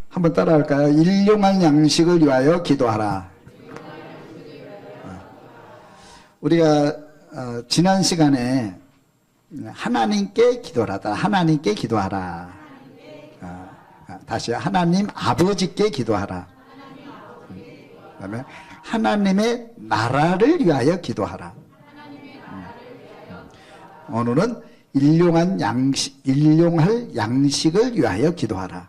한번 따라할까요? 일용할 양식을 위하여 기도하라. 우리가 지난 시간에 하나님께 기도하라. 하나님께 기도하라. 다시 하나님 아버지께 기도하라. 그다음에 하나님의 나라를 위하여 기도하라. 오늘은 일용할 양식을 위하여 기도하라.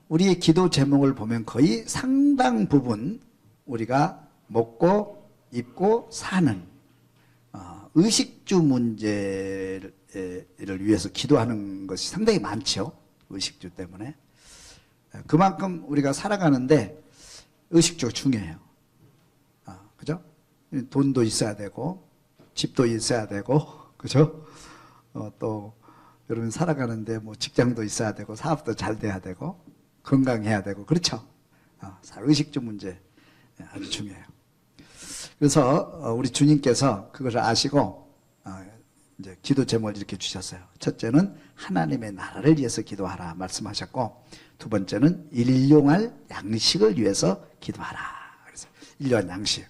우리의 기도 제목을 보면 거의 상당 부분 우리가 먹고 입고 사는 의식주 문제를 위해서 기도하는 것이 상당히 많죠. 의식주 때문에. 그만큼 우리가 살아가는데 의식주가 중요해요. 그죠? 돈도 있어야 되고 집도 있어야 되고 그죠? 또 여러분 살아가는데 뭐 직장도 있어야 되고 사업도 잘 돼야 되고 건강해야 되고 그렇죠? 의식주 문제 아주 중요해요. 그래서 우리 주님께서 그것을 아시고 이제 기도 제목을 이렇게 주셨어요. 첫째는 하나님의 나라를 위해서 기도하라 말씀하셨고, 두 번째는 일용할 양식을 위해서 기도하라. 그래서 일용할 양식.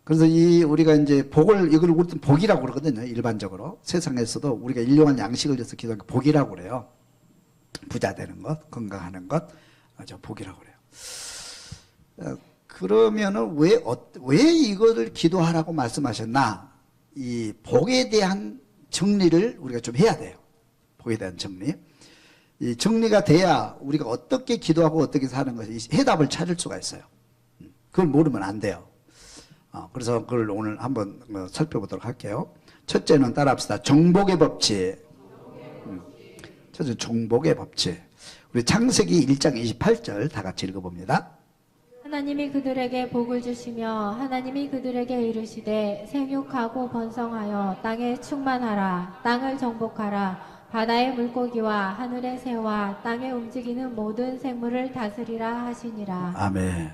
그래서 우리가 이제 복을, 이걸 우리는 복이라고 그러거든요. 일반적으로 세상에서도 우리가 일용할 양식을 위해서 기도하는 게 복이라고 그래요. 부자 되는 것, 건강하는 것, 저 복이라고 그래요. 그러면은 왜 이거를 기도하라고 말씀하셨나? 이 복에 대한 정리를 우리가 좀 해야 돼요. 복에 대한 정리. 이 정리가 돼야 우리가 어떻게 기도하고 어떻게 사는 것이 해답을 찾을 수가 있어요. 그걸 모르면 안 돼요. 그래서 그걸 오늘 한번 살펴보도록 할게요. 첫째는 따라합시다. 정복의 법칙. 첫째, 정복의 법칙. 우리 창세기 1장 28절 다 같이 읽어봅니다. 하나님이 그들에게 복을 주시며 하나님이 그들에게 이르시되 생육하고 번성하여 땅에 충만하라. 땅을 정복하라. 바다의 물고기와 하늘의 새와 땅에 움직이는 모든 생물을 다스리라 하시니라. 아멘.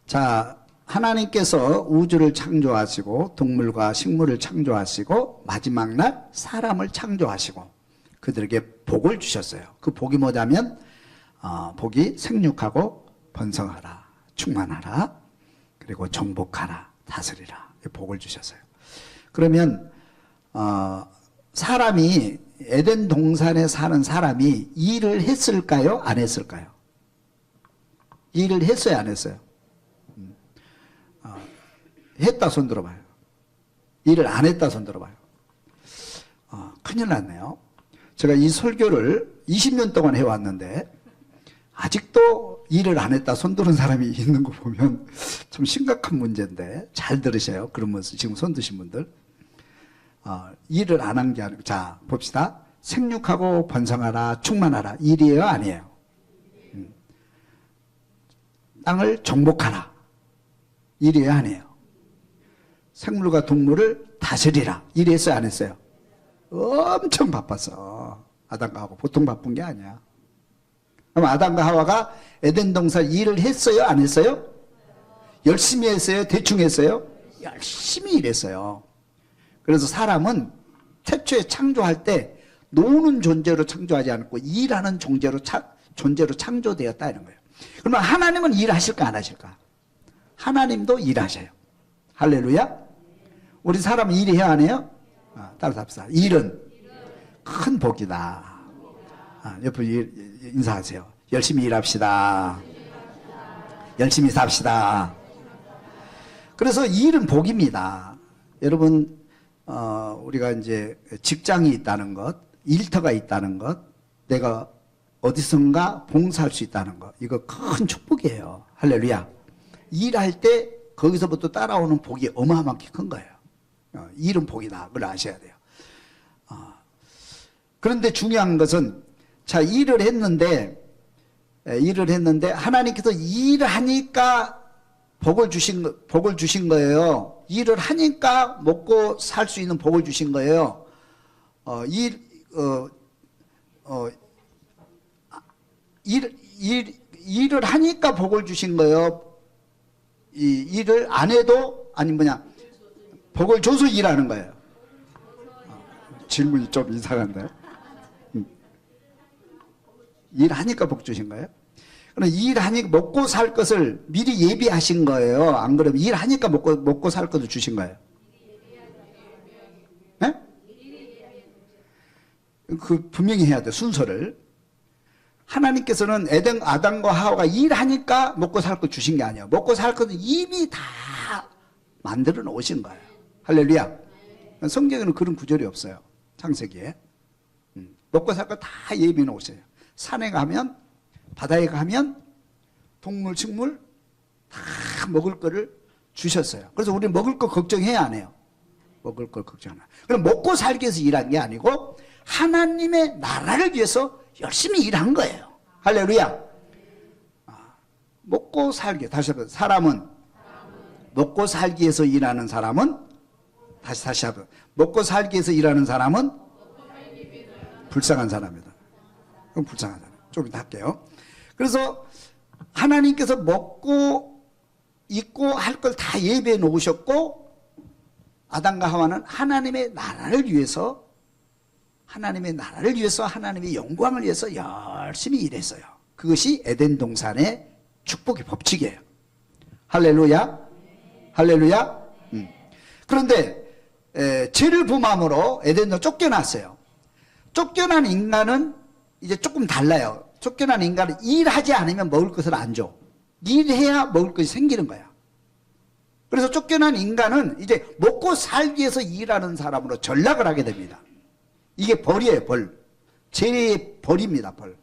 자, 하나님께서 우주를 창조하시고 동물과 식물을 창조하시고 마지막 날 사람을 창조하시고 그들에게 복을 주셨어요. 그 복이 뭐냐면 복이 생육하고 번성하라, 충만하라, 그리고 정복하라, 다스리라. 복을 주셨어요. 그러면 사람이 에덴 동산에 사는 사람이 일을 했을까요? 안 했을까요? 일을 했어요? 안 했어요? 했다 손 들어봐요. 일을 안 했다 손 들어봐요. 큰일 났네요. 제가 이 설교를 20년 동안 해왔는데 아직도 일을 안 했다 손 드는 사람이 있는 거 보면 좀 심각한 문제인데 잘 들으세요. 그러면서 지금 손 드신 분들 일을 안 한 게 아니고, 자 봅시다. 생육하고 번성하라, 충만하라. 일이에요? 아니에요? 땅을 정복하라. 일이에요? 아니에요? 생물과 동물을 다스리라. 일했어요? 안 했어요? 엄청 바빴어. 아담과 하와. 보통 바쁜 게 아니야. 그럼 아담과 하와가 에덴 동산 일을 했어요? 안 했어요? 열심히 했어요? 대충 했어요? 열심히 일했어요. 그래서 사람은 태초에 창조할 때 노는 존재로 창조하지 않고 일하는 존재로 창조되었다 이런 거예요. 그러면 하나님은 일하실까 안 하실까? 하나님도 일하셔요. 할렐루야. 우리 사람은 일해야 안 해요? 따라서 합시다. 일은 큰 복이다. 옆에 인사하세요. 열심히 일합시다. 열심히 삽시다. 그래서 일은 복입니다. 여러분, 우리가 이제 직장이 있다는 것, 일터가 있다는 것, 내가 어디선가 봉사할 수 있다는 것, 이거 큰 축복이에요. 할렐루야. 일할 때 거기서부터 따라오는 복이 어마어마하게 큰 거예요. 일은 복이다. 그걸 아셔야 돼요. 그런데 중요한 것은, 자, 일을 했는데 하나님께서 일을 하니까 복을 주신 거예요. 일을 하니까 먹고 살 수 있는 복을 주신 거예요. 일을 하니까 복을 주신 거예요. 일을 안 해도, 복을 줘서 일하는 거예요. 질문이 좀 이상한데. 일하니까 복 주신 거예요? 그럼 일하니까 먹고 살 것을 미리 예비하신 거예요? 안 그러면 일하니까 먹고 살 것도 주신 거예요? 네? 그 분명히 해야 돼, 순서를. 하나님께서는 아담과 하와가 일하니까 먹고 살 것 주신 게 아니에요. 먹고 살 것은 이미 다 만들어 놓으신 거예요. 할렐루야. 성경에는 그런 구절이 없어요. 창세기에. 먹고 살 거 다 예비해 놓으세요. 산에 가면, 바다에 가면 동물, 식물 다 먹을 거를 주셨어요. 그래서 우리 먹을 거 걱정해야 안 해요. 먹을 걸 걱정 안 해요. 그럼 먹고 살기 위해서 일한 게 아니고 하나님의 나라를 위해서 열심히 일한 거예요. 할렐루야. 먹고 살기, 다시 한번, 사람은 먹고 살기 위해서 일하는 사람은, 다시 한번, 먹고 살기 위해서 일하는 사람은 불쌍한 사람이다. 그럼 불쌍한 사람. 좀 이따 할게요. 그래서 하나님께서 먹고 입고 할 걸 다 예배해 놓으셨고, 아담과 하와는 하나님의 나라를 위해서 하나님의 영광을 위해서 열심히 일했어요. 그것이 에덴 동산의 축복의 법칙이에요. 할렐루야. 할렐루야. 그런데 죄를 범함으로 에덴도 쫓겨났어요. 쫓겨난 인간은 이제 조금 달라요. 쫓겨난 인간은 일하지 않으면 먹을 것을 안 줘. 일해야 먹을 것이 생기는 거야. 그래서 쫓겨난 인간은 이제 먹고 살기 위해서 일하는 사람으로 전락을 하게 됩니다. 이게 벌이에요, 벌. 죄의 벌입니다, 벌.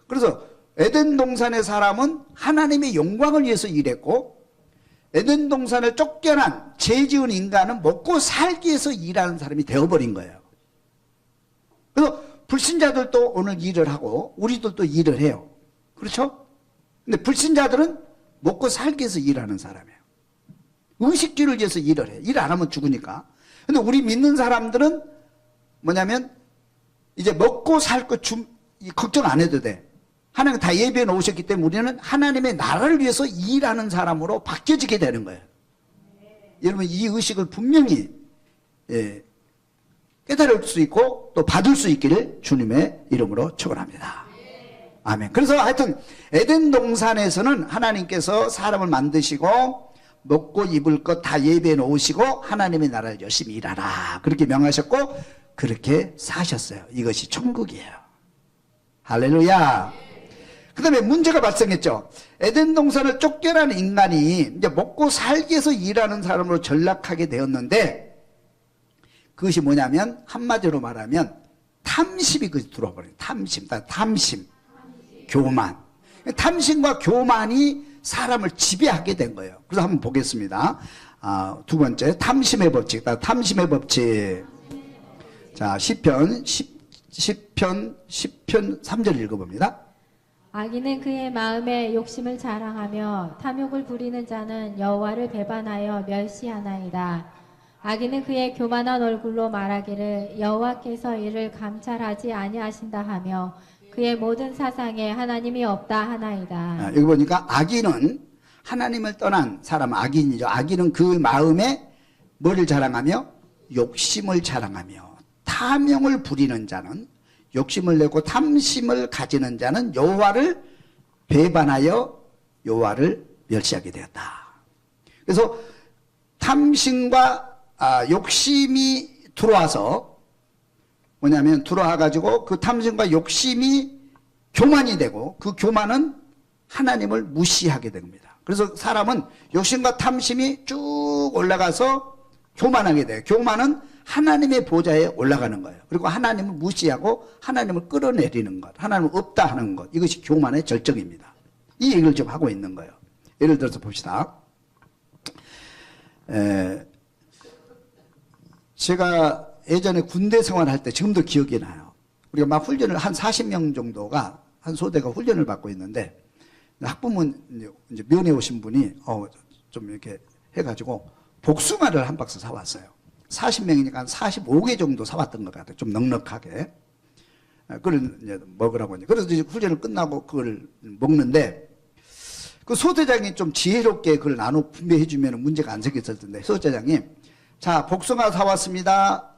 그래서 에덴 동산의 사람은 하나님의 영광을 위해서 일했고, 에덴 동산을 쫓겨난 죄 지은 인간은 먹고 살기 위해서 일하는 사람이 되어버린 거예요. 그래서 불신자들도 오늘 일을 하고 우리들도 일을 해요. 그렇죠? 근데 불신자들은 먹고 살기 위해서 일하는 사람이에요. 의식주를 위해서 일을 해. 일 안 하면 죽으니까. 근데 우리 믿는 사람들은 뭐냐면 이제 먹고 살 거 걱정 안 해도 돼. 하나님 다 예배해 놓으셨기 때문에 우리는 하나님의 나라를 위해서 일하는 사람으로 바뀌어지게 되는 거예요. 여러분 이 의식을 분명히 깨달을 수 있고 또 받을 수 있기를 주님의 이름으로 축원합니다. 아멘. 그래서 하여튼 에덴 동산에서는 하나님께서 사람을 만드시고 먹고 입을 것 다 예배해 놓으시고 하나님의 나라를 열심히 일하라 그렇게 명하셨고 그렇게 사셨어요. 이것이 천국이에요. 할렐루야. 그 다음에 문제가 발생했죠. 에덴 동산을 쫓겨난 인간이 이제 먹고 살기 위해서 일하는 사람으로 전락하게 되었는데 그것이 뭐냐면 한마디로 말하면 탐심이 그것이 들어와 버려요. 탐심, 교만. 탐심과 교만이 사람을 지배하게 된 거예요. 그래서 한번 보겠습니다. 두 번째 탐심의 법칙. 탐심의 법칙. 자, 시편 3절 읽어봅니다. 악인은 그의 마음에 욕심을 자랑하며 탐욕을 부리는 자는 여호와를 배반하여 멸시하나이다. 악인은 그의 교만한 얼굴로 말하기를 여호와께서 이를 감찰하지 아니하신다 하며 그의 모든 사상에 하나님이 없다 하나이다. 여기 보니까 악인은 하나님을 떠난 사람 악인이죠. 악인은 그 마음에 뭐를 자랑하며 욕심을 자랑하며 탐욕을 부리는 자는 욕심을 내고 탐심을 가지는 자는 여호와를 배반하여 여호와를 멸시하게 되었다. 그래서 탐심과 욕심이 들어와서 뭐냐면 들어와가지고 그 탐심과 욕심이 교만이 되고 그 교만은 하나님을 무시하게 됩니다. 그래서 사람은 욕심과 탐심이 쭉 올라가서 교만하게 돼요. 교만은 하나님의 보좌에 올라가는 거예요. 그리고 하나님을 무시하고 하나님을 끌어내리는 것, 하나님을 없다 하는 것, 이것이 교만의 절정입니다. 이 얘기를 좀 하고 있는 거예요. 예를 들어서 봅시다. 제가 예전에 군대 생활할 때 지금도 기억이 나요. 우리가 막 훈련을 한 40명 정도가 한 소대가 훈련을 받고 있는데 학부모 이제 면회 오신 분이 좀 이렇게 해가지고 복숭아를 한 박스 사왔어요. 40명이니까 한 45개 정도 사왔던 것 같아요. 좀 넉넉하게. 그걸 이제 먹으라고. 그래서 이제 훈련을 끝나고 그걸 먹는데 그 소대장이 좀 지혜롭게 그걸 나눠 분배해 주면 문제가 안 생겼을 텐데 소대장이 자, 복숭아 사왔습니다.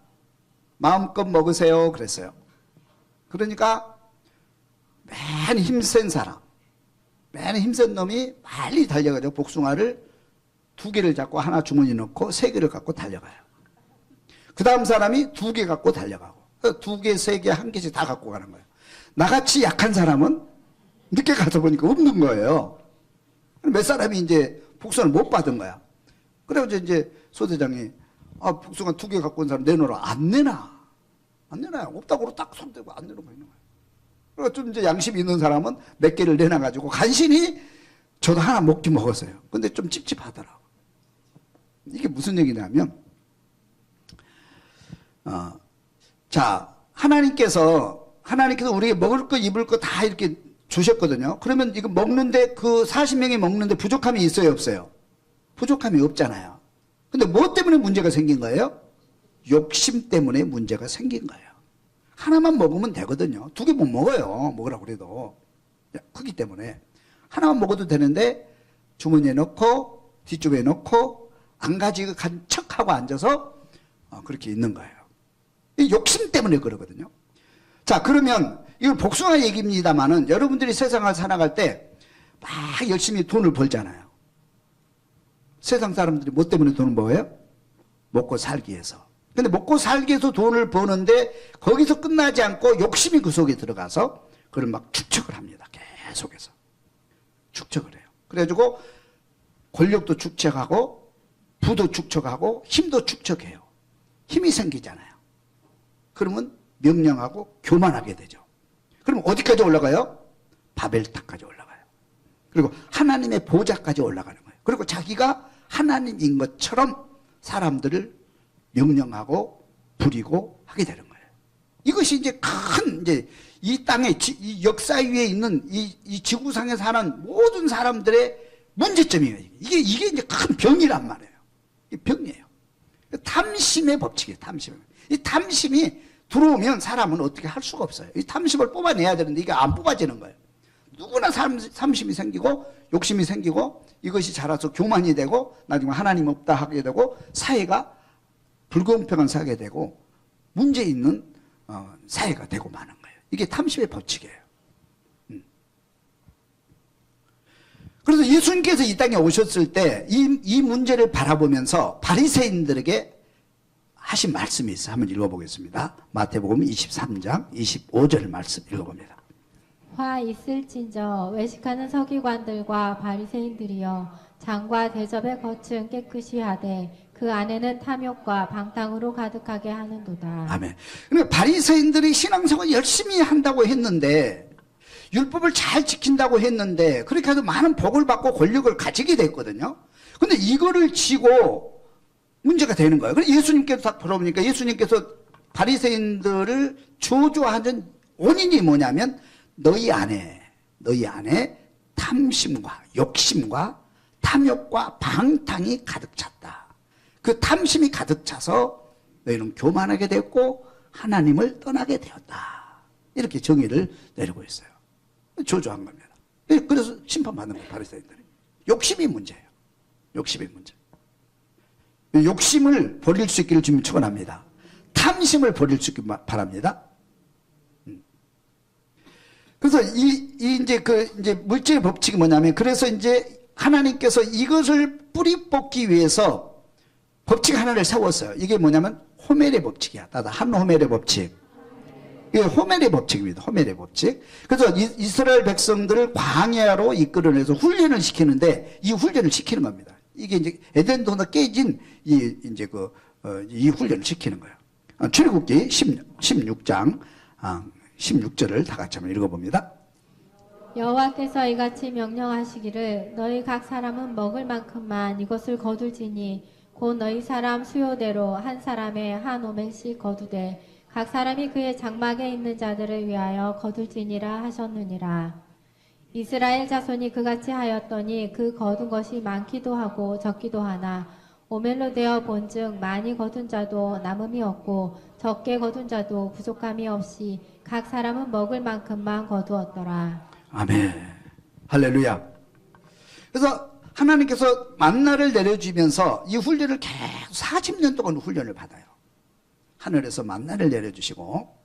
마음껏 먹으세요. 그랬어요. 그러니까 맨 힘센 사람, 맨 힘센 놈이 빨리 달려가지고 복숭아를 2개를 잡고 하나 주머니 넣고 3개를 갖고 달려가요. 그 다음 사람이 2개 갖고 달려가고 2개, 3개, 1개씩 다 갖고 가는 거예요. 나같이 약한 사람은 늦게 가서 보니까 없는 거예요. 몇 사람이 이제 복숭아를 못 받은 거야. 그래서 이제 소대장이 복숭아 2개 갖고 온 사람 내놓으라. 안 내놔. 안 내놔요. 없다고 딱 손대고 안 내놓고 있는 거예요. 그리고 좀 이제 양심이 있는 사람은 몇 개를 내놔가지고 간신히 저도 하나 먹긴 먹었어요. 근데 좀 찝찝하더라고. 이게 무슨 얘기냐면, 자, 하나님께서 우리에게 먹을 거, 입을 거 다 이렇게 주셨거든요. 그러면 이거 먹는데 그 40명이 먹는데 부족함이 있어요, 없어요? 부족함이 없잖아요. 근데 뭐 때문에 문제가 생긴 거예요? 욕심 때문에 문제가 생긴 거예요. 하나만 먹으면 되거든요. 2개 못 먹어요. 먹으라고 그래도. 크기 때문에. 하나만 먹어도 되는데 주머니에 넣고 뒷쪽에 넣고 안 가지고 간 척하고 앉아서 그렇게 있는 거예요. 이 욕심 때문에 그러거든요. 자, 그러면 이건 복숭아 얘기입니다만은 여러분들이 세상을 살아갈 때 막 열심히 돈을 벌잖아요. 세상 사람들이 뭐 때문에 돈을 벌어요? 먹고 살기 위해서. 근데 먹고 살기 위해서 돈을 버는데 거기서 끝나지 않고 욕심이 그 속에 들어가서 그걸 막 축적을 합니다. 계속해서. 축적을 해요. 그래가지고 권력도 축적하고 부도 축적하고 힘도 축적해요. 힘이 생기잖아요. 그러면 명령하고 교만하게 되죠. 그럼 어디까지 올라가요? 바벨탑까지 올라가요. 그리고 하나님의 보좌까지 올라가는 거예요. 그리고 자기가 하나님인 것처럼 사람들을 명령하고 부리고 하게 되는 거예요. 이것이 이제 큰 이제 이 땅의 이 역사 위에 있는 이 지구상에 사는 모든 사람들의 문제점이에요. 이게 이제 큰 병이란 말이에요. 이 병이에요. 탐심의 법칙이에요. 이 탐심이 들어오면 사람은 어떻게 할 수가 없어요. 이 탐심을 뽑아내야 되는데 이게 안 뽑아지는 거예요. 누구나 탐심이 생기고 욕심이 생기고 이것이 자라서 교만이 되고 나중에 하나님 없다 하게 되고 사회가 불공평한 사회가 되고 문제 있는 사회가 되고 마는 거예요. 이게 탐심의 법칙이에요. 그래서 예수님께서 이 땅에 오셨을 때 이 문제를 바라보면서 바리새인들에게 하신 말씀이 있어요. 한번 읽어보겠습니다. 마태복음 23장 25절 말씀 읽어봅니다. 화 있을진저 외식하는 서기관들과 바리새인들이여 장과 대접의 겉은 깨끗이 하되 그 안에는 탐욕과 방탕으로 가득하게 하는도다. 아멘. 그러니까 바리새인들이 신앙생활 열심히 한다고 했는데 율법을 잘 지킨다고 했는데 그렇게 해서 많은 복을 받고 권력을 가지게 됐거든요. 근데 이거를 지고 문제가 되는 거예요. 그래서 예수님께서 딱 돌아보니까 예수님께서 바리새인들을 저주하는 원인이 뭐냐면 너희 안에 탐심과 욕심과 탐욕과 방탕이 가득 찼다. 그 탐심이 가득 차서 너희는 교만하게 됐고 하나님을 떠나게 되었다. 이렇게 정의를 내리고 있어요. 저주한 겁니다. 그래서 심판받는 거예요. 바리새인들이. 욕심이 문제예요. 욕심이 문제. 욕심을 버릴 수 있기를 주님 축원합니다. 탐심을 버릴 수 있길 바랍니다. 그래서 이제 물질의 법칙이 뭐냐면 그래서 이제 하나님께서 이것을 뿌리 뽑기 위해서 법칙 하나를 세웠어요. 이게 뭐냐면 호멜의 법칙이야. 한 호멜의 법칙. 이게 호멜의 법칙입니다. 호멜의 법칙. 그래서 이스라엘 백성들을 광야로 이끌어내서 훈련을 시키는데 이 훈련을 시키는 겁니다. 이게 이제 에덴도가 깨진 이 훈련을 시키는 거예요. 출애굽기 16장 16절을 다 같이 한번 읽어봅니다. 여호와께서 이같이 명령하시기를 너희 각 사람은 먹을 만큼만 이것을 거둘지니 곧 너희 사람 수요대로 한 사람에 한 오멜씩 거두되 각 사람이 그의 장막에 있는 자들을 위하여 거둘지니라 하셨느니라. 이스라엘 자손이 그같이 하였더니 그 거둔 것이 많기도 하고 적기도 하나 오멜로 되어 본즉 많이 거둔 자도 남음이 없고 적게 거둔 자도 부족함이 없이 각 사람은 먹을 만큼만 거두었더라. 아멘. 할렐루야. 그래서 하나님께서 만나를 내려주면서 이 훈련을 계속 40년 동안 훈련을 받아요. 하늘에서 만나를 내려주시고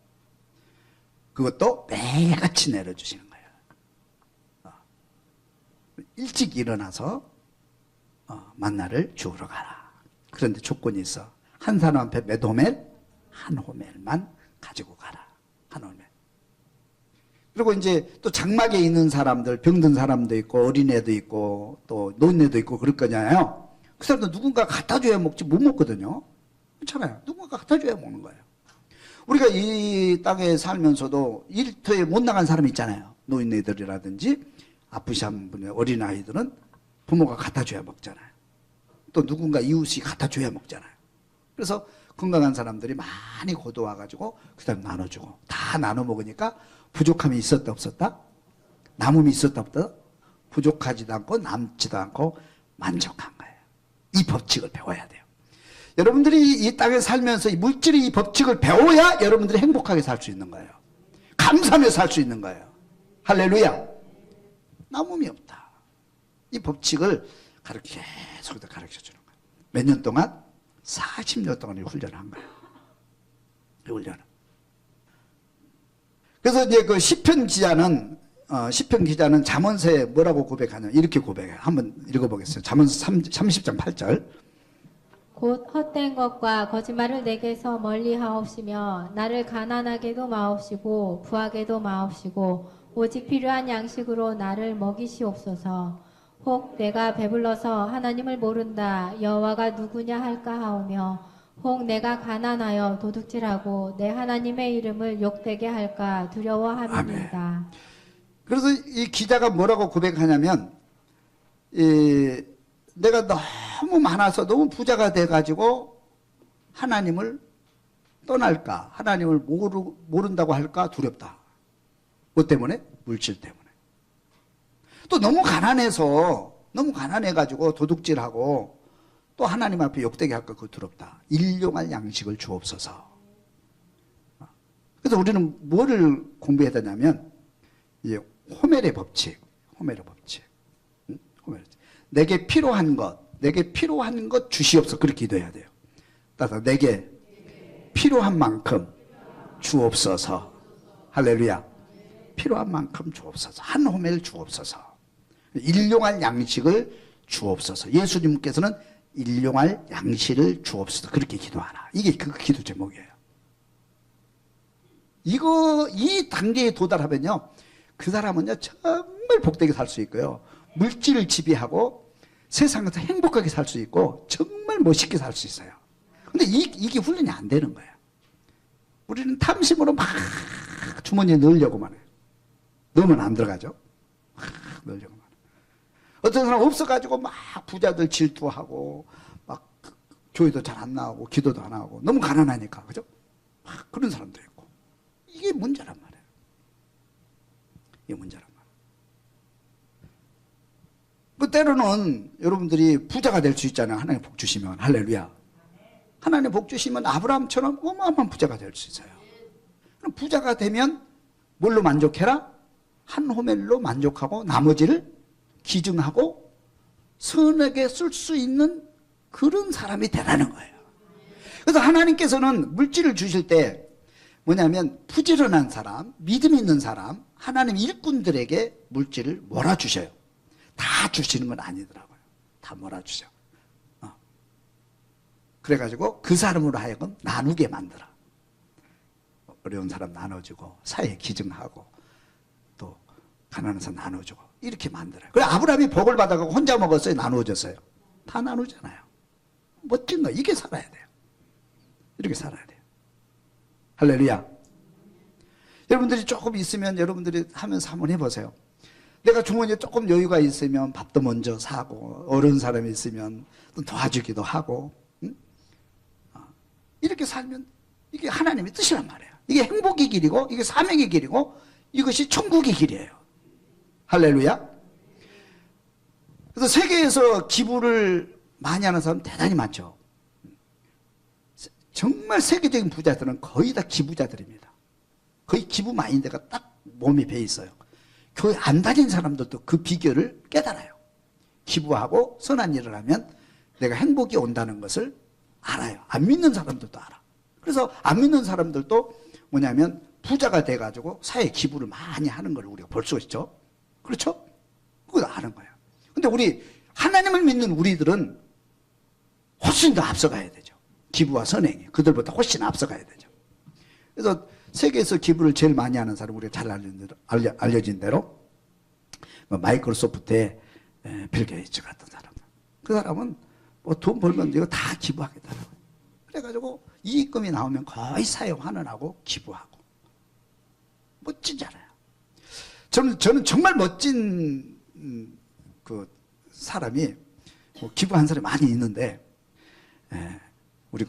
그것도 매일같이 내려주시는 거예요. 일찍 일어나서 만나를 주우러 가라. 그런데 조건이 있어. 한 사람 앞에 몇 호멜? 한 호멜만 가지고 가라. 한 호멜. 그리고 이제 또 장막에 있는 사람들, 병든 사람도 있고 어린애도 있고 또 노인네도 있고 그럴 거잖아요. 그 사람도 누군가 갖다 줘야 먹지 못 먹거든요. 그렇잖아요. 누군가 갖다 줘야 먹는 거예요. 우리가 이 땅에 살면서도 일터에 못 나간 사람이 있잖아요. 노인네들이라든지 아프신 분의 어린아이들은 부모가 갖다 줘야 먹잖아요. 또 누군가 이웃이 갖다 줘야 먹잖아요. 그래서 건강한 사람들이 많이 거둬와가지고 그 다음 나눠주고 다 나눠 먹으니까 부족함이 있었다 없었다? 남음이 있었다 없다? 부족하지도 않고 남지도 않고 만족한 거예요. 이 법칙을 배워야 돼요. 여러분들이 이 땅에 살면서 이 물질의 이 법칙을 배워야 여러분들이 행복하게 살 수 있는 거예요. 감사하며 살 수 있는 거예요. 할렐루야. 남음이 없다. 이 법칙을 계속 가르쳐 주는 거예요. 몇 년 동안? 40년 동안 이 훈련을 한 거예요. 이 훈련을. 그래서 이제 그 시편 기자는 잠언서에 뭐라고 고백하냐 이렇게 고백해요. 한번 읽어보겠어요. 잠언서 30장 8절. 곧 헛된 것과 거짓말을 내게서 멀리 하옵시며 나를 가난하게도 마옵시고 부하게도 마옵시고 오직 필요한 양식으로 나를 먹이시옵소서. 혹 내가 배불러서 하나님을 모른다 여호와가 누구냐 할까 하오며 혹 내가 가난하여 도둑질하고 내 하나님의 이름을 욕되게 할까 두려워함이니이다. 그래서 이 기자가 뭐라고 고백하냐면 내가 너무 많아서 너무 부자가 돼가지고 하나님을 떠날까 하나님을 모른다고 할까 두렵다. 뭐 때문에? 물질 때문에. 또 너무 가난해가지고 도둑질하고 또 하나님 앞에 욕되게 할까 그거 두렵다. 일용할 양식을 주옵소서. 그래서 우리는 뭐를 공부해야 되냐면 이 호멜의 법칙. 내게 필요한 것 주시옵소서. 그렇게 기도해야 돼요. 따라서 내게 필요한 만큼 주옵소서. 할렐루야. 필요한 만큼 주옵소서. 한 호멜 주옵소서. 일용할 양식을 주옵소서. 예수님께서는 일용할 양식을 주옵소서. 그렇게 기도하라. 이게 그 기도 제목이에요. 이 단계에 도달하면요. 그 사람은요, 정말 복되게 살 수 있고요. 물질을 지배하고 세상에서 행복하게 살 수 있고 정말 멋있게 살 수 있어요. 근데 이게 훈련이 안 되는 거예요. 우리는 탐심으로 막 주머니에 넣으려고만 해요. 넣으면 안 들어가죠. 막 넣으려고만 해요. 어떤 사람 없어가지고 막 부자들 질투하고 막 교회도 잘 안 나오고 기도도 안 하고 너무 가난하니까 그죠? 막 그런 사람도 있고 이게 문제란 말이에요. 이게 문제란 말이에요. 뭐 때로는 여러분들이 부자가 될 수 있잖아요. 하나님 복 주시면. 할렐루야. 하나님 복 주시면 아브라함처럼 어마어마한 부자가 될 수 있어요. 그럼 부자가 되면 뭘로 만족해라? 한 호멜로 만족하고 나머지를 기증하고 선하게 쓸 수 있는 그런 사람이 되라는 거예요. 그래서 하나님께서는 물질을 주실 때 뭐냐면 부지런한 사람, 믿음 있는 사람, 하나님 일꾼들에게 물질을 몰아주셔요. 다 주시는 건 아니더라고요. 다 몰아주셔. 그래가지고 그 사람으로 하여금 나누게 만들어. 어려운 사람 나눠주고 사회 기증하고 또 가난한 사람 나눠주고 이렇게 만들어요. 그래 아브라함이 복을 받아가고 혼자 먹었어요? 나누어졌어요? 다 나누잖아요. 멋진 거 이게 살아야 돼요. 이렇게 살아야 돼요. 할렐루야. 여러분들이 조금 있으면 여러분들이 하면서 한번 해보세요. 내가 주머니에 조금 여유가 있으면 밥도 먼저 사고 어려운 사람이 있으면 또 도와주기도 하고 이렇게 살면 이게 하나님의 뜻이란 말이에요. 이게 행복의 길이고 이게 사명의 길이고 이것이 천국의 길이에요. 할렐루야. 그래서 세계에서 기부를 많이 하는 사람 대단히 많죠. 정말 세계적인 부자들은 거의 다 기부자들입니다. 거의 기부 마인드가 딱 몸에 배 있어요. 교회 안 다닌 사람들도 그 비결을 깨달아요. 기부하고 선한 일을 하면 내가 행복이 온다는 것을 알아요. 안 믿는 사람들도 알아. 그래서 안 믿는 사람들도 뭐냐면 부자가 돼가지고 사회 기부를 많이 하는 걸 우리가 볼 수 있죠. 그렇죠? 그거 아는 거예요. 근데 우리 하나님을 믿는 우리들은 훨씬 더 앞서가야 되죠. 기부와 선행이 그들보다 훨씬 앞서가야 되죠. 그래서 세계에서 기부를 제일 많이 하는 사람, 우리가 잘 알려진 대로 마이크로소프트의 빌 게이츠 같은 사람. 그 사람은 뭐 돈 벌면 이거 다 기부하겠다라고요. 그래가지고 이익금이 나오면 거의 사용하는 하고 기부하고. 멋지잖아요. 저는 정말 멋진 그 사람이 기부한 사람이 많이 있는데, 우리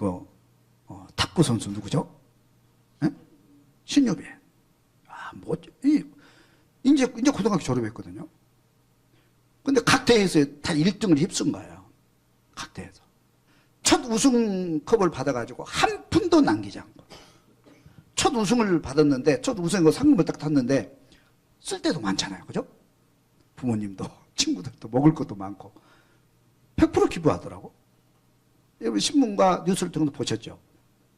탁구 선수 누구죠? 신유빈. 이제 고등학교 졸업했거든요. 근데 각 대회에서 다 1등을 휩쓴 거예요. 각 대회에서. 첫 우승컵을 받아가지고 한 푼도 남기지 않고. 첫 우승을 받았는데, 첫 우승 상금을 딱 탔는데, 쓸 때도 많잖아요. 그죠? 부모님도, 친구들도 먹을 것도 많고. 100% 기부하더라고. 여러분 신문과 뉴스를 통해서 보셨죠?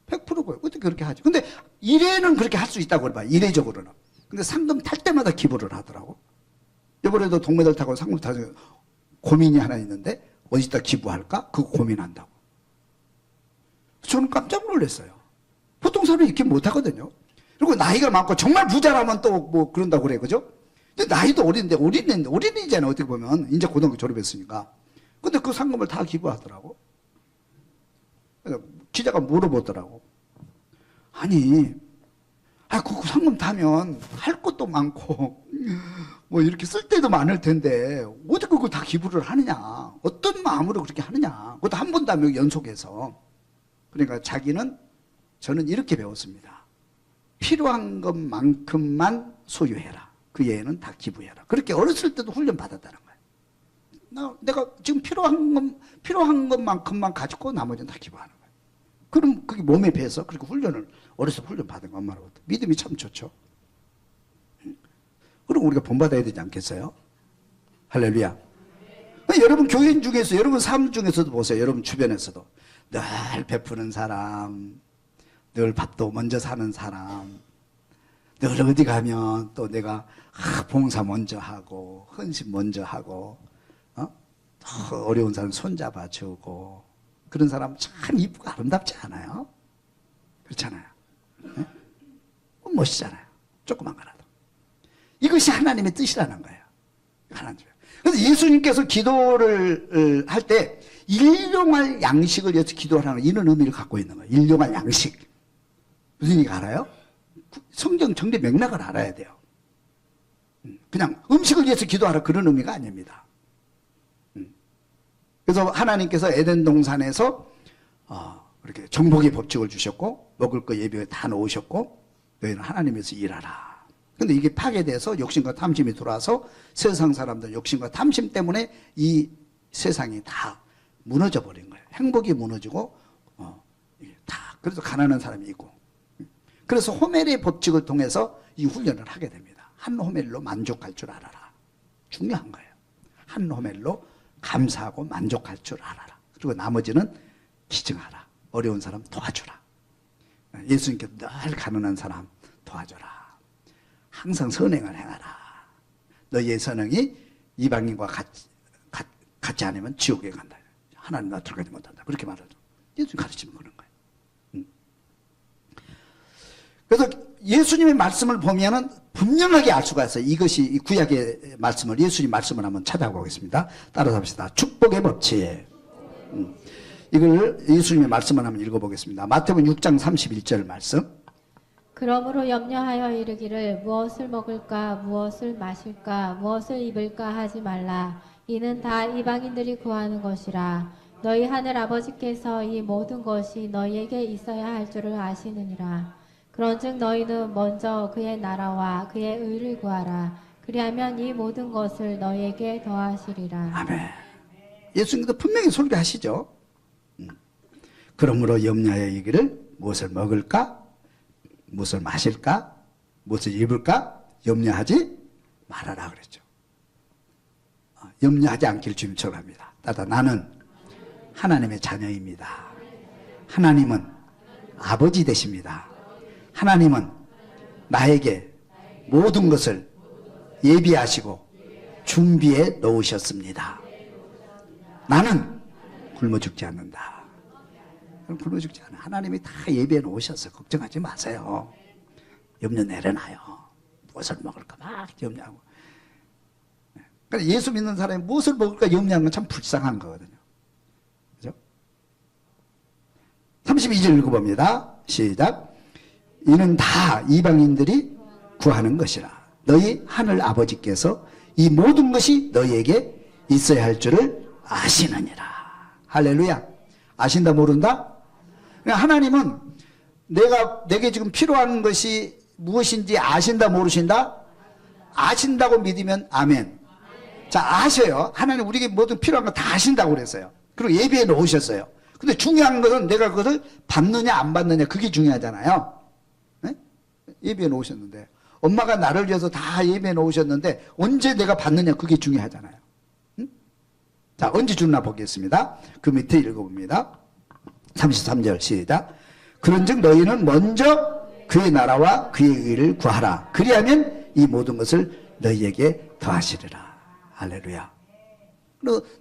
100%고요. 어떻게 그렇게 하죠? 근데 일회는 그렇게 할 수 있다고 해봐요. 일회적으로는. 근데 상금 탈 때마다 기부를 하더라고. 이번에도 동메달 타고 상금 타서 고민이 하나 있는데 어디다 기부할까? 그거 고민한다고. 저는 깜짝 놀랐어요. 보통 사람이 이렇게 못하거든요. 그리고 나이가 많고 정말 부자라면 또 뭐 그런다고 그래. 그죠? 근데 나이도 어린데, 어린이잖아요. 어떻게 보면. 이제 고등학교 졸업했으니까. 근데 그 상금을 다 기부하더라고. 기자가 물어보더라고. 아니, 그 상금 타면 할 것도 많고, 뭐 이렇게 쓸 때도 많을 텐데, 어떻게 그거 다 기부를 하느냐. 어떤 마음으로 그렇게 하느냐. 그것도 한 번도 안 하고 연속해서. 그러니까 저는 이렇게 배웠습니다. 필요한 것만큼만 소유해라. 그 외에는 다 기부해라. 그렇게 어렸을 때도 훈련 받았다는 거예요. 내가 지금 필요한 것만큼만 가지고 나머지는 다 기부하는 거예요. 그럼 그게 몸에 배서 그렇게 어려서 훈련 받은 거 엄마로부터. 믿음이 참 좋죠. 그럼 우리가 본받아야 되지 않겠어요? 할렐루야. 여러분 교인 중에서, 여러분 삶 중에서도 보세요. 여러분 주변에서도 늘 베푸는 사람, 늘 밥도 먼저 사는 사람, 늘 어디 가면 또 내가 봉사 먼저 하고 헌신 먼저 하고, 어려운 사람 손잡아 주고, 그런 사람 참 이쁘고 아름답지 않아요? 그렇잖아요. 네? 멋있잖아요. 조그만 거라도. 이것이 하나님의 뜻이라는 거예요. 하나님. 그래서 예수님께서 기도를 할 때 일용할 양식을 위해서 기도하라는 이런 의미를 갖고 있는 거예요. 일용할 양식. 무슨 얘기 알아요? 성경 정리 맥락을 알아야 돼요. 그냥 음식을 위해서 기도하라 그런 의미가 아닙니다. 그래서 하나님께서 에덴 동산에서 이렇게 정복의 법칙을 주셨고 먹을 거 예비에 다 놓으셨고 너희는 하나님에서 일하라. 근데 이게 파괴돼서 욕심과 탐심이 들어와서 세상 사람들 욕심과 탐심 때문에 이 세상이 다 무너져 버린 거예요. 행복이 무너지고 다 그래서 가난한 사람이 있고. 그래서 호멜의 법칙을 통해서 이 훈련을 하게 됩니다. 한 호멜로 만족할 줄 알아라. 중요한 거예요. 한 호멜로 감사하고 만족할 줄 알아라. 그리고 나머지는 기증하라. 어려운 사람 도와주라. 예수님께서 늘 가난한 사람 도와줘라. 항상 선행을 행하라. 너희의 선행이 이방인과 같지 않으면 지옥에 간다. 하나님 나라 들어가지 못한다. 그렇게 말하죠. 예수님 가르치면 그런 거예요. 그래서 예수님의 말씀을 보면은 분명하게 알 수가 있어요. 이것이 이 구약의 말씀을, 예수님 말씀을 한번 찾아보겠습니다. 따라서 합시다. 축복의 법칙. 이걸 예수님의 말씀을 한번 읽어보겠습니다. 마태복음 6장 31절 말씀. 그러므로 염려하여 이르기를 무엇을 먹을까, 무엇을 마실까, 무엇을 입을까 하지 말라. 이는 다 이방인들이 구하는 것이라. 너희 하늘 아버지께서 이 모든 것이 너희에게 있어야 할 줄을 아시느니라. 그런즉 너희는 먼저 그의 나라와 그의 의를 구하라. 그리하면 이 모든 것을 너희에게 더하시리라. 아멘. 예수님도 분명히 소개하시죠. 그러므로 염려하여 이기를 무엇을 먹을까, 무엇을 마실까, 무엇을 입을까 염려하지 말아라 그랬죠. 염려하지 않기를 주님 축원합니다. 따라 나는 하나님의 자녀입니다. 하나님은 아버지 되십니다. 하나님은 나에게 모든 것을 예비하시고 준비해 놓으셨습니다. 나는 굶어 죽지 않는다. 굶어 죽지 않아. 하나님이 다 예비해 놓으셔서 걱정하지 마세요. 염려 내려놔요. 무엇을 먹을까 막 염려하고. 그러니까 예수 믿는 사람이 무엇을 먹을까 염려하는 건 참 불쌍한 거거든요. 그죠? 32절 읽어봅니다. 시작. 이는 다 이방인들이 구하는 것이라. 너희 하늘 아버지께서 이 모든 것이 너희에게 있어야 할 줄을 아시느니라. 할렐루야. 아신다 모른다? 그러니까 하나님은 내게 지금 필요한 것이 무엇인지 아신다 모르신다? 아신다고 믿으면 아멘. 자, 아셔요. 하나님 우리에게 모든 필요한 거 다 아신다고 그랬어요. 그리고 예비해 놓으셨어요. 근데 중요한 것은 내가 그것을 받느냐 안 받느냐, 그게 중요하잖아요. 네? 예비해 놓으셨는데, 엄마가 나를 위해서 다 예비해 놓으셨는데 언제 내가 받느냐, 그게 중요하잖아요. 응? 자, 언제 주나 보겠습니다. 그 밑에 읽어봅니다. 33절 시작. 그런즉 너희는 먼저 그의 나라와 그의 의를 구하라. 그리하면 이 모든 것을 너희에게 더하시리라. 할렐루야.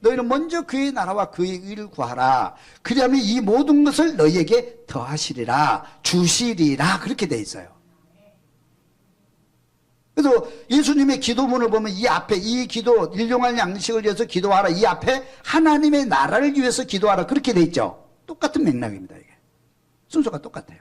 너희는 먼저 그의 나라와 그의 의를 구하라. 그리하면 이 모든 것을 너희에게 더하시리라. 주시리라. 그렇게 돼 있어요. 그래서 예수님의 기도문을 보면 이 앞에 이 기도, 일용할 양식을 위해서 기도하라. 이 앞에 하나님의 나라를 위해서 기도하라. 그렇게 돼 있죠. 똑같은 맥락입니다. 이게 순서가 똑같아요.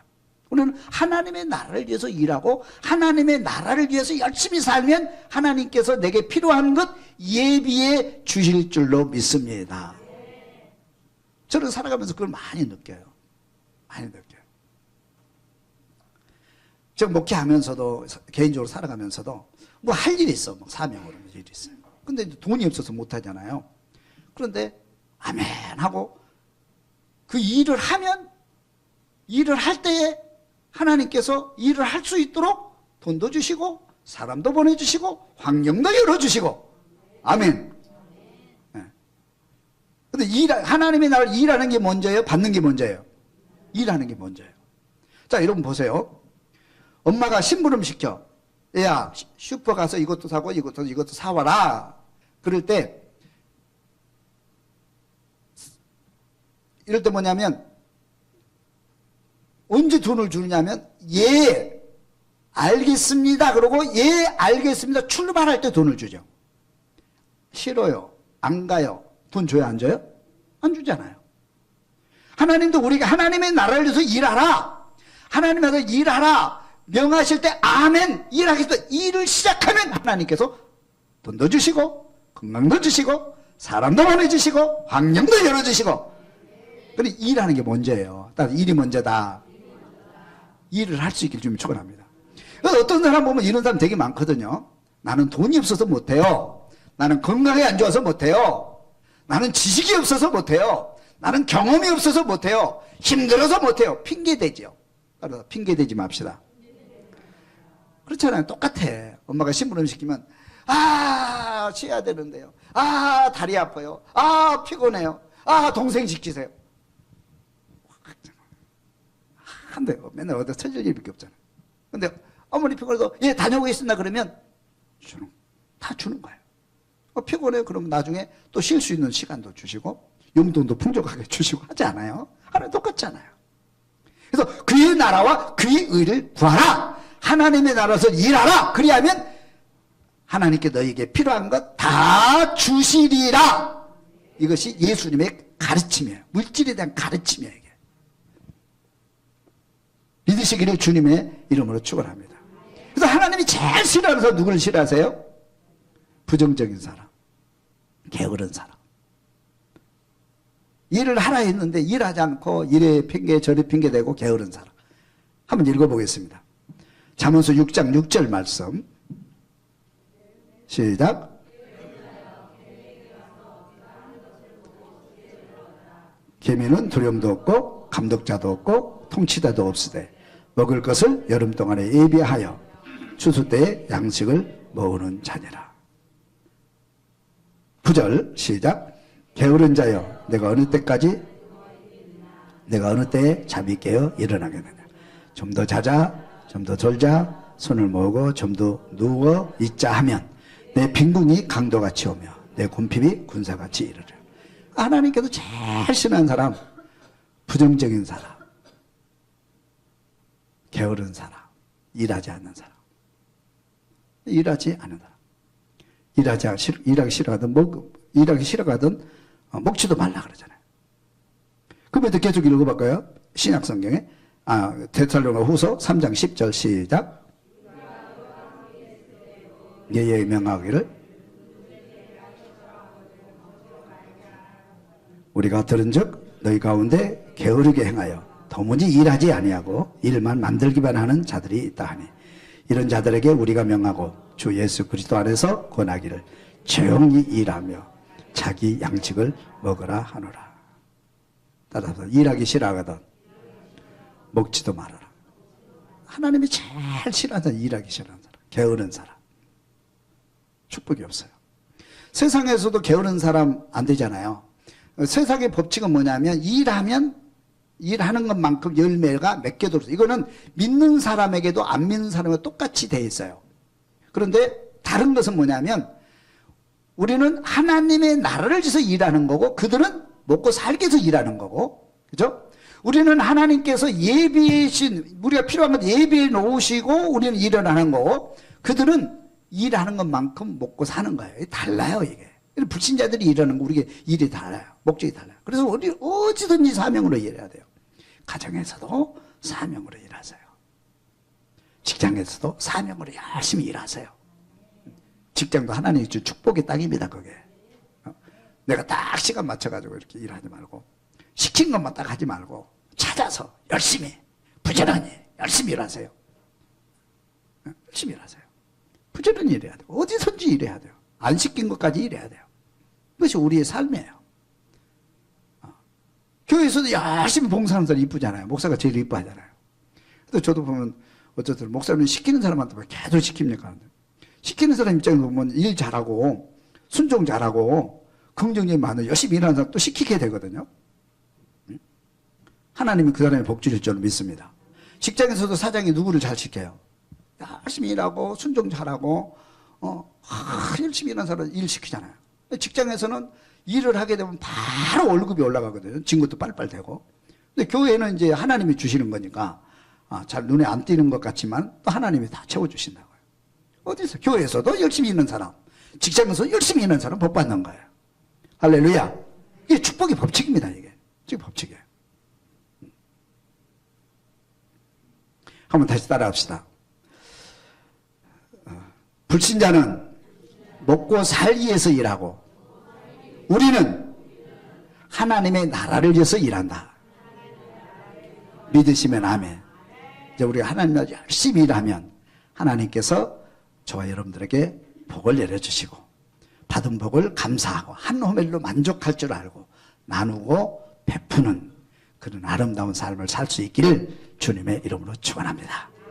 우리는 하나님의 나라를 위해서 일하고 하나님의 나라를 위해서 열심히 살면 하나님께서 내게 필요한 것 예비해 주실 줄로 믿습니다. 저는 살아가면서 그걸 많이 느껴요. 많이 느껴요. 저 목회하면서도 개인적으로 살아가면서도 뭐 할 일이 있어. 뭐 사명으로 일이 있어요. 근데 돈이 없어서 못 하잖아요. 그런데 아멘 하고 그 일을 하면 일을 할 때에 하나님께서 일을 할 수 있도록 돈도 주시고 사람도 보내주시고 환경도 열어주시고 아멘. 네. 근데 하나님의 나라를 일하는 게 먼저예요? 받는 게 먼저예요? 일하는 게 먼저예요. 자, 여러분 보세요. 엄마가 심부름 시켜. 야, 슈퍼 가서 이것도 사고 이것도 사와라. 그럴 때 이럴 때 뭐냐면 언제 돈을 주느냐면 예 알겠습니다 그러고 예 알겠습니다 출발할 때 돈을 주죠. 싫어요 안 가요 돈 줘요 안 줘요? 안 주잖아요. 하나님도 우리가 하나님의 나라를 위해서 일하라, 하나님에서 일하라 명하실 때 아멘 일하겠다 일을 시작하면 하나님께서 돈도 주시고 건강도 주시고 사람도 보내주시고 환경도 열어주시고. 근데 일하는 게 먼저예요. 일이 먼저다. 일을 할 수 있길 좀 축원합니다. 어떤 사람 보면 이런 사람 되게 많거든요. 나는 돈이 없어서 못해요. 나는 건강이 안 좋아서 못해요. 나는 지식이 없어서 못해요. 나는 경험이 없어서 못해요. 힘들어서 못해요. 핑계대죠. 따라서 핑계대지 맙시다. 그렇잖아요. 똑같아. 엄마가 심부름 시키면 쉬어야 되는데요. 다리 아파요. 피곤해요. 동생 시키세요. 한데 맨날 어디서 처질 일밖에 없잖아요. 근데 어머니 피곤해서 예 다녀오겠습니다 그러면 다 주는 거예요. 피곤해요 그러면 나중에 또 쉴 수 있는 시간도 주시고 용돈도 풍족하게 주시고 하지 않아요? 하나님 똑같잖아요. 그래서 그의 나라와 그의 의를 구하라. 하나님의 나라에서 일하라. 그리하면 하나님께 너에게 필요한 것 다 주시리라. 이것이 예수님의 가르침이에요. 물질에 대한 가르침이에요. 이게. 믿으시기를 주님의 이름으로 축원합니다. 그래서 하나님이 제일 싫어하는 사람 누구를 싫어하세요? 부정적인 사람, 게으른 사람. 일을 하라 했는데 일하지 않고 이래 핑계 저래 핑계대고 게으른 사람. 한번 읽어보겠습니다. 잠언서 6장 6절 말씀 시작. 계민은 두려움도 없고 감독자도 없고 통치자도 없으되 먹을 것을 여름 동안에 예비하여 추수 때에 양식을 모으는 자니라. 9절 시작. 게으른 자여 내가 어느 때에 잠이 깨어 일어나겠느냐. 좀 더 자자 좀 더 졸자 손을 모으고 좀 더 누워 있자 하면 내 빈궁이 강도같이 오며 내 곰핍이 군사같이 이르리라. 하나님께서 제일 싫어하는 사람, 부정적인 사람, 게으른 사람, 일하지 않는 사람, 일하지 않는 사람, 일하기 싫어하든 먹지도 말라 그러잖아요. 그러면 계속 읽어볼까요? 신약 성경에 데살로니가 후서 3장 10절 시작. 예에 명하기를 우리가 들은즉 너희 가운데 게으르게 행하여 도무지 일하지 아니하고 일만 만들기만 하는 자들이 있다 하니 이런 자들에게 우리가 명하고 주 예수 그리스도 안에서 권하기를 조용히 일하며 자기 양식을 먹으라 하노라. 따라서 일하기 싫어하거든 먹지도 말아라. 하나님이 제일 싫어하는 사람, 일하기 싫어하는 사람, 게으른 사람. 축복이 없어요. 세상에서도 게으른 사람 안 되잖아요. 세상의 법칙은 뭐냐면 일하면 일하는 것만큼 열매가 맺게 들어서 이거는 믿는 사람에게도 안 믿는 사람에게도 똑같이 돼 있어요. 그런데 다른 것은 뭐냐면 우리는 하나님의 나라를 위해서 일하는 거고 그들은 먹고 살기 위해서 일하는 거고, 그죠? 우리는 하나님께서 예비하신 우리가 필요한 것 예비해 놓으시고 우리는 일을 하는 거고 그들은 일하는 것만큼 먹고 사는 거예요. 달라요 이게. 불신자들이 일하는 거 우리가 일이 달라요. 목적이 달라요. 그래서 우리 어디든지 사명으로 일해야 돼요. 가정에서도 사명으로 일하세요. 직장에서도 사명으로 열심히 일하세요. 직장도 하나님이 준 축복의 땅입니다. 그게. 내가 딱 시간 맞춰가지고 이렇게 일하지 말고 시킨 것만 딱 하지 말고 찾아서 열심히 부지런히 열심히 일하세요. 열심히 일하세요. 부지런히 일해야 돼요. 어디선지 일해야 돼요. 안 시킨 것까지 일해야 돼요. 그것이 우리의 삶이에요. 교회에서도 열심히 봉사하는 사람 이쁘잖아요. 목사가 제일 이뻐하잖아요. 근데 저도 보면 어쨌든 목사님 시키는 사람한테 왜 계속 시킵니까? 시키는 사람 입장에서 보면 일 잘하고 순종 잘하고 긍정적인 마음으로 열심히 일하는 사람 또 시키게 되거든요. 하나님이 그 사람의 복 주실 줄 믿습니다. 직장에서도 사장이 누구를 잘 시켜요? 열심히 일하고 순종 잘하고 열심히 일하는 사람 일 시키잖아요. 직장에서는 일을 하게 되면 바로 월급이 올라가거든요. 진 것도 빨리빨리 되고. 근데 교회는 이제 하나님이 주시는 거니까 잘 눈에 안 띄는 것 같지만 또 하나님이 다 채워주신다고요. 어디서? 교회에서도 열심히 있는 사람, 직장에서 열심히 있는 사람 복 받는 거예요. 할렐루야. 이게 축복의 법칙입니다. 이게 지금 법칙이에요. 한번 다시 따라합시다. 불신자는 먹고 살기 위해서 일하고 우리는 하나님의 나라를 위해서 일한다. 믿으시면 아멘. 이제 우리가 하나님 나라 열심히 일하면 하나님께서 저와 여러분들에게 복을 내려주시고 받은 복을 감사하고 한 호멜로 만족할 줄 알고 나누고 베푸는 그런 아름다운 삶을 살 수 있기를 주님의 이름으로 축원합니다.